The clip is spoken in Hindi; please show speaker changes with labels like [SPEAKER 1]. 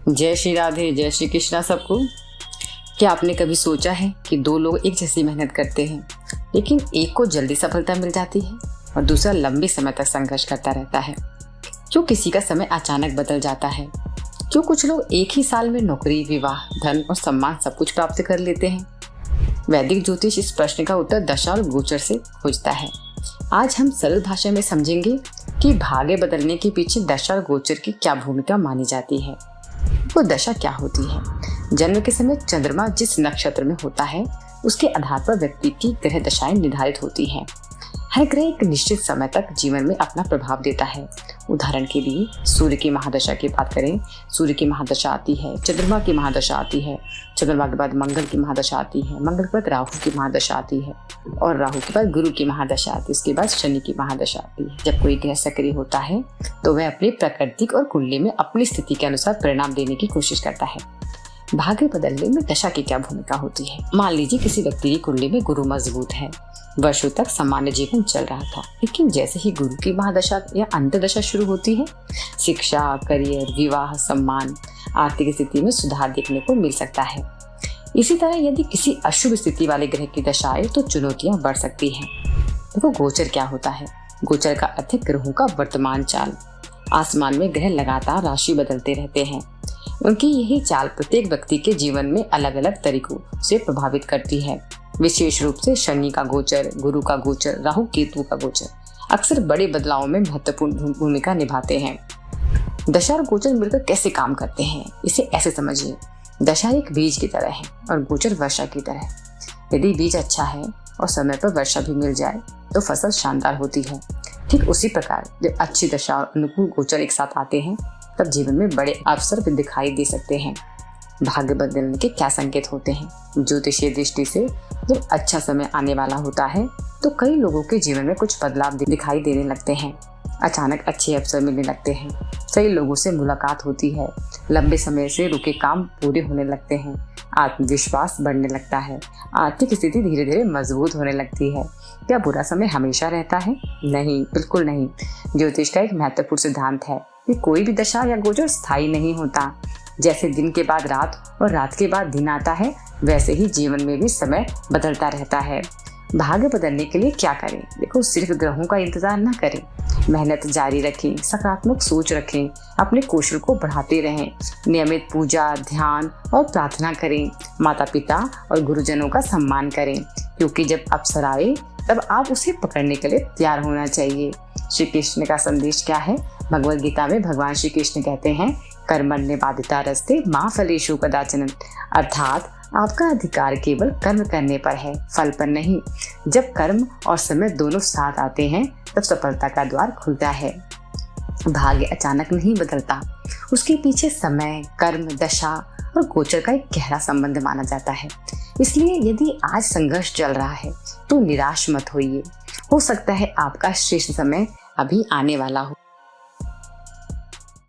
[SPEAKER 1] जय श्री राधे, जय श्री कृष्णा सबको। क्या आपने कभी सोचा है कि दो लोग एक जैसी मेहनत करते हैं, लेकिन एक को जल्दी सफलता मिल जाती है और दूसरा लंबे समय तक संघर्ष करता रहता है? क्यों किसी का समय अचानक बदल जाता है? क्यों कुछ लोग एक ही साल में नौकरी, विवाह, धन और सम्मान सब कुछ प्राप्त कर लेते हैं? वैदिक ज्योतिष इस प्रश्न का उत्तर दशा और गोचर से खोजता है। आज हम सरल भाषा में समझेंगे कि भाग्य बदलने के पीछे दशा और गोचर की क्या भूमिका मानी जाती है। वो दशा क्या होती है? जन्म के समय चंद्रमा जिस नक्षत्र में होता है उसके आधार पर व्यक्ति की ग्रह दशाएं निर्धारित होती हैं। हर ग्रह एक निश्चित समय तक जीवन में अपना प्रभाव देता है। उदाहरण के लिए सूर्य की महादशा की बात करें, सूर्य की महादशा आती है, चंद्रमा की महादशा आती है, चंद्रमा के बाद मंगल की महादशा आती है, मंगल के बाद राहु की महादशा आती है और राहु के बाद गुरु की महादशा आती है, उसके बाद शनि की महादशा आती है। जब कोई ग्रह सक्रिय होता है तो वह अपनी प्राकृतिक और कुंडली में अपनी स्थिति के अनुसार परिणाम देने की कोशिश करता है। भाग्य बदलने में दशा की क्या भूमिका होती है? मान लीजिए किसी व्यक्ति की कुंडली में गुरु मजबूत है, वर्षों तक सामान्य जीवन चल रहा था, लेकिन जैसे ही गुरु की महादशा या अंतर्दशा शुरू होती है, शिक्षा, करियर, विवाह, सम्मान, आर्थिक स्थिति में सुधार देखने को मिल सकता है। इसी तरह यदि किसी अशुभ स्थिति वाले ग्रह की दशा आए तो चुनौतियां बढ़ सकती हैं। देखो, गोचर क्या होता है? गोचर का अर्थ है ग्रहों का वर्तमान चाल। आसमान में ग्रह लगातार राशि बदलते रहते हैं। उनकी यही चाल प्रत्येक व्यक्ति के जीवन में अलग अलग तरीकों से प्रभावित करती है। विशेष रूप से शनि का गोचर, गुरु का गोचर, राहु केतु का गोचर अक्सर बड़े बदलावों में महत्वपूर्ण भूमिका निभाते हैं। दशा और गोचर मिलकर कैसे काम करते हैं, इसे ऐसे समझिए। दशा एक बीज की तरह है और गोचर वर्षा की तरह। यदि बीज अच्छा है और समय पर वर्षा भी मिल जाए तो फसल शानदार होती है। ठीक उसी प्रकार जब अच्छी दशा और अनुकूल गोचर एक साथ आते हैं तब जीवन में बड़े अवसर भी दिखाई दे सकते हैं। भाग्य बदलने के क्या संकेत होते हैं? ज्योतिषीय दृष्टि से जब अच्छा समय आने वाला होता है तो कई लोगों के जीवन में कुछ बदलाव दिखाई देने लगते हैं। अचानक अच्छे अवसर मिलने लगते हैं, सही लोगों से मुलाकात होती है, लंबे समय से रुके काम पूरे होने लगते हैं, आत्मविश्वास बढ़ने लगता है, आर्थिक स्थिति धीरे धीरे मजबूत होने लगती है। क्या बुरा समय हमेशा रहता है? नहीं, बिल्कुल नहीं। ज्योतिष का एक महत्वपूर्ण सिद्धांत है कि कोई भी दशा या गोचर स्थायी नहीं होता। जैसे दिन के बाद रात और रात के बाद दिन आता है, वैसे ही जीवन में भी समय बदलता रहता है। भाग्य बदलने के लिए क्या करें? देखो, सिर्फ ग्रहों का इंतजार न करें, मेहनत जारी रखें, सकारात्मक सोच रखें, अपने कौशल को बढ़ाते रहें, नियमित पूजा, ध्यान और प्रार्थना करें, माता पिता और गुरुजनों का सम्मान करें, क्योंकि जब अवसर आए तब आप उसे पकड़ने के लिए तैयार होना चाहिए। श्री कृष्ण का संदेश क्या है? भगवद गीता में भगवान श्री कृष्ण कहते हैं, कर्मण्य बाधिता रस्ते माँ फलेषु कदाचन, अर्थात आपका अधिकार केवल कर्म करने पर है, फल पर नहीं। जब कर्म और समय दोनों साथ आते हैं तब सफलता का द्वार खुलता है। भाग्य अचानक नहीं बदलता, उसके पीछे समय, कर्म, दशा और गोचर का एक गहरा संबंध माना जाता है। इसलिए यदि आज संघर्ष चल रहा है तो निराश मत होइए। हो सकता है आपका श्रेष्ठ समय अभी आने वाला हो।